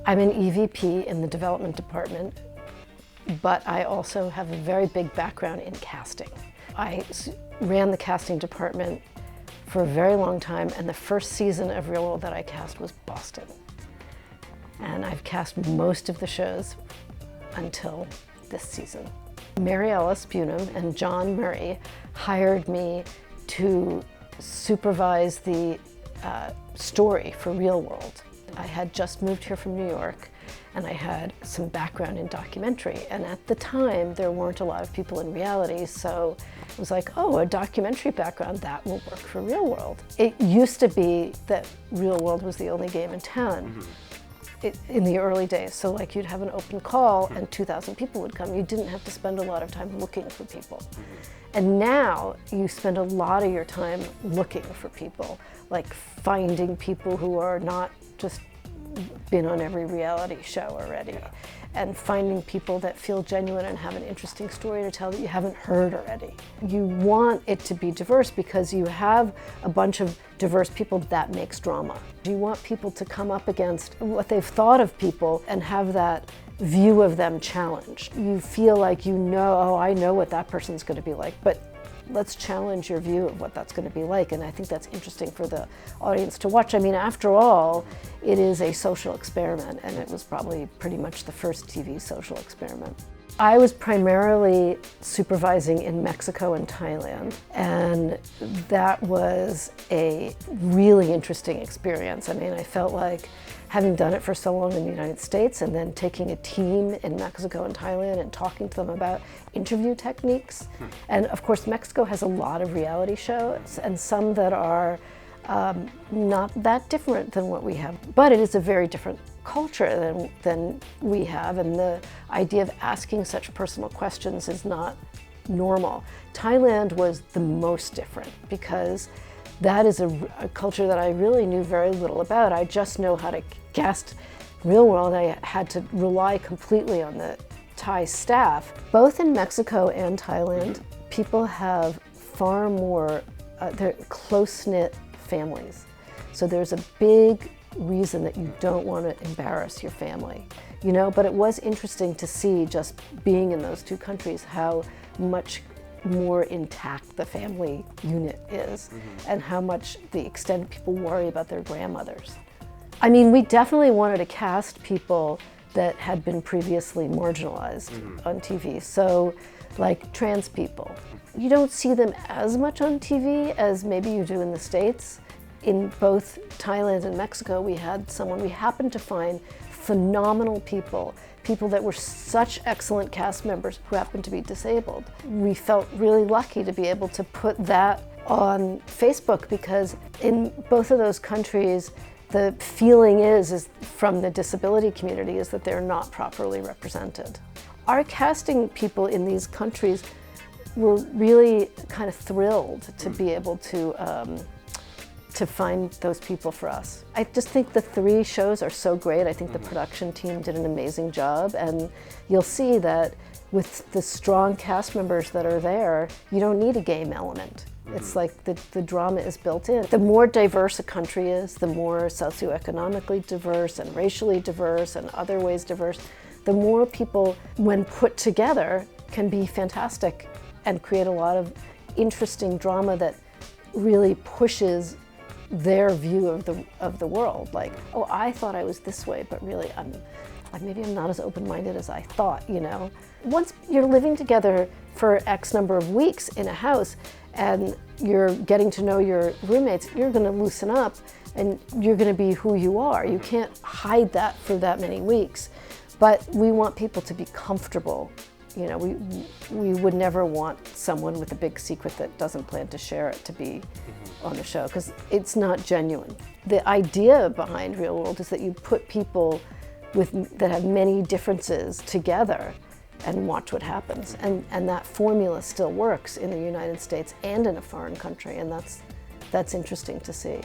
I'm an EVP in the development department, but I also have a very big background in casting. I ran the casting department for a very long time, and the first season of Real World that I cast was Boston. And I've cast most of the shows until this season. Mary Alice Bunim and John Murray hired me to supervise the story for Real World. I had just moved here from New York, and I had some background in documentary. And at the time, there weren't a lot of people in reality, so it was like, oh, a documentary background, that will work for Real World. It used to be that Real World was the only game in town in the early days. So like you'd have an open call and 2,000 people would come. You didn't have to spend a lot of time looking for people. And now you spend a lot of your time looking for people, like finding people who are not just been on every reality show already, and finding people that feel genuine and have an interesting story to tell that you haven't heard already. You want it to be diverse because you have a bunch of diverse people. That makes drama. You want people to come up against what they've thought of people and have that view of them challenged. You feel like you know, oh, I know what that person's going to be like, but let's challenge your view of what that's going to be like, and I think that's interesting for the audience to watch. I mean, after all, it is a social experiment, and it was probably pretty much the first TV social experiment. I was primarily supervising in Mexico and Thailand, and that was a really interesting experience. I mean, I felt like having done it for so long in the United States and then taking a team in Mexico and Thailand and talking to them about interview techniques. And of course, Mexico has a lot of reality shows and some that are not that different than what we have. But it is a very different culture than we have, and the idea of asking such personal questions is not normal. Thailand was the most different because that is a culture that I really knew very little about. I just know how to cast Real World. I had to rely completely on the Thai staff. Both in Mexico and Thailand, people have far more, they're close-knit families. So there's a big reason that you don't want to embarrass your family, you know, but it was interesting to see, just being in those two countries, how much more intact the family unit is and how much the extended people worry about their grandmothers. I mean, we definitely wanted to cast people that had been previously marginalized on TV. So like trans people. You don't see them as much on TV as maybe you do in the States. In both Thailand and Mexico, we happened to find phenomenal people that were such excellent cast members who happened to be disabled. We felt really lucky to be able to put that on Facebook because in both of those countries, the feeling is from the disability community is that they're not properly represented. Our casting people in these countries were really kind of thrilled to be able to find those people for us. I just think the 3 shows are so great. I think the production team did an amazing job, and you'll see that with the strong cast members that are there, you don't need a game element. It's like the drama is built in. The more diverse a country is, the more socioeconomically diverse and racially diverse and other ways diverse, the more people, when put together, can be fantastic and create a lot of interesting drama that really pushes their view of the world. Like, oh, I thought I was this way, but really maybe I'm not as open-minded as I thought, you know? Once you're living together for X number of weeks in a house and you're getting to know your roommates, you're gonna loosen up and you're gonna be who you are. You can't hide that for that many weeks. But we want people to be comfortable. You know, we would never want someone with a big secret that doesn't plan to share it to be on the show, because it's not genuine. The idea behind Real World is that you put people that have many differences together and watch what happens. And that formula still works in the United States and in a foreign country, and that's interesting to see.